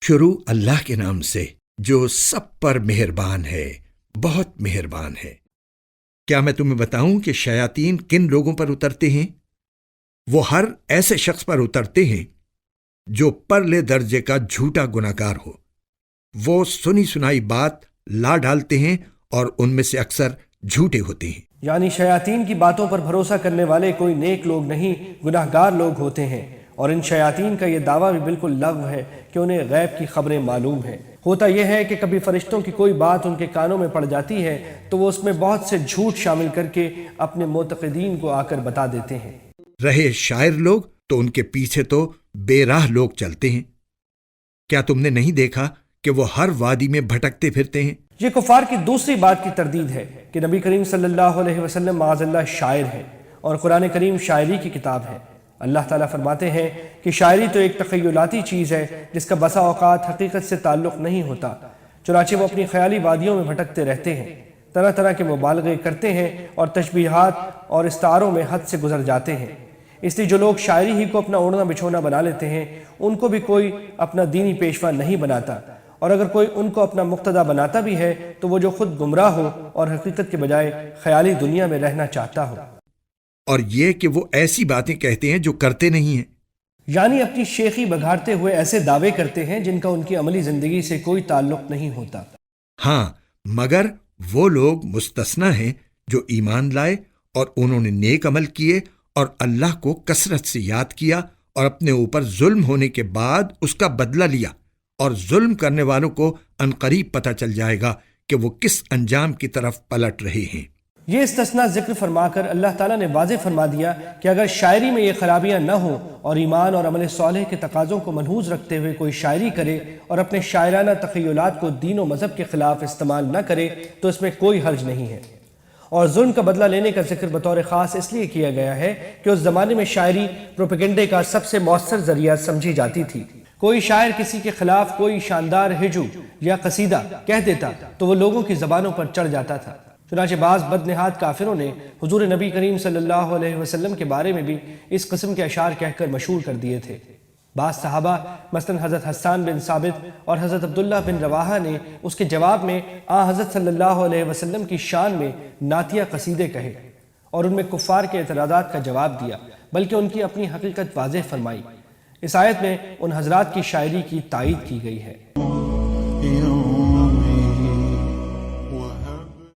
شروع اللہ کے نام سے جو سب پر مہربان ہے، بہت مہربان ہے۔ کیا میں تمہیں بتاؤں کہ شیاطین کن لوگوں پر اترتے ہیں؟ وہ ہر ایسے شخص پر اترتے ہیں جو پرلے درجے کا جھوٹا گناہگار ہو۔ وہ سنی سنائی بات لا ڈالتے ہیں اور ان میں سے اکثر جھوٹے ہوتے ہیں۔ یعنی شیاطین کی باتوں پر بھروسہ کرنے والے کوئی نیک لوگ نہیں، گناہگار لوگ ہوتے ہیں، اور ان شیاطین کا یہ دعویٰ بھی بالکل لغو ہے کہ انہیں غیب کی خبریں معلوم ہیں۔ ہوتا یہ ہے کہ کبھی فرشتوں کی کوئی بات ان کے کانوں میں پڑ جاتی ہے تو وہ اس میں بہت سے جھوٹ شامل کر کے اپنے معتقدین کو آ کر بتا دیتے ہیں۔ رہے شاعر لوگ تو ان کے پیچھے تو بے راہ لوگ چلتے ہیں۔ کیا تم نے نہیں دیکھا کہ وہ ہر وادی میں بھٹکتے پھرتے ہیں؟ یہ کفار کی دوسری بات کی تردید ہے کہ نبی کریم صلی اللہ علیہ وسلم معاذ اللہ شاعر ہے، اور قرآن کریم شاعری کی کتاب ہے۔ اللہ تعالیٰ فرماتے ہیں کہ شاعری تو ایک تخیلاتی چیز ہے جس کا بسا اوقات حقیقت سے تعلق نہیں ہوتا، چنانچہ وہ اپنی خیالی وادیوں میں بھٹکتے رہتے ہیں، طرح طرح کے مبالغے کرتے ہیں اور تشبیہات اور استعاروں میں حد سے گزر جاتے ہیں۔ اس لیے جو لوگ شاعری ہی کو اپنا اوڑھنا بچھونا بنا لیتے ہیں ان کو بھی کوئی اپنا دینی پیشوا نہیں بناتا، اور اگر کوئی ان کو اپنا مقتدی بناتا بھی ہے تو وہ جو خود گمراہ ہو اور حقیقت کے بجائے خیالی دنیا میں رہنا چاہتا ہو۔ اور یہ کہ وہ ایسی باتیں کہتے ہیں جو کرتے نہیں ہیں۔ یعنی اپنی شیخی بگھارتے ہوئے ایسے دعوے کرتے ہیں جن کا ان کی عملی زندگی سے کوئی تعلق نہیں ہوتا۔ ہاں، مگر وہ لوگ مستثنی ہیں جو ایمان لائے اور انہوں نے نیک عمل کیے اور اللہ کو کثرت سے یاد کیا اور اپنے اوپر ظلم ہونے کے بعد اس کا بدلہ لیا، اور ظلم کرنے والوں کو عنقریب پتہ چل جائے گا کہ وہ کس انجام کی طرف پلٹ رہے ہیں۔ یہ استثناء ذکر فرما کر اللہ تعالیٰ نے واضح فرما دیا کہ اگر شاعری میں یہ خرابیاں نہ ہوں اور ایمان اور عمل صالح کے تقاضوں کو ملحوظ رکھتے ہوئے کوئی شاعری کرے اور اپنے شاعرانہ تخیلات کو دین و مذہب کے خلاف استعمال نہ کرے تو اس میں کوئی حرج نہیں ہے۔ اور ظلم کا بدلہ لینے کا ذکر بطور خاص اس لیے کیا گیا ہے کہ اس زمانے میں شاعری پروپیگنڈے کا سب سے مؤثر ذریعہ سمجھی جاتی تھی۔ کوئی شاعر کسی کے خلاف کوئی شاندار ہجو یا قصیدہ کہہ دیتا تو وہ لوگوں کی زبانوں پر چڑھ جاتا تھا۔ چنانچہ بعض بدنہاد کافروں نے حضور نبی کریم صلی اللہ علیہ وسلم کے بارے میں بھی اس قسم کے اشعار کہہ کر مشہور کر دیے تھے۔ بعض صحابہ مثلا حضرت حسان بن ثابت اور حضرت عبداللہ بن رواحہ نے اس کے جواب میں حضرت صلی اللہ علیہ وسلم کی شان میں نعتیہ قصیدے کہے اور ان میں کفار کے اعتراضات کا جواب دیا، بلکہ ان کی اپنی حقیقت واضح فرمائی۔ اس آیت میں ان حضرات کی شاعری کی تائید کی گئی ہے۔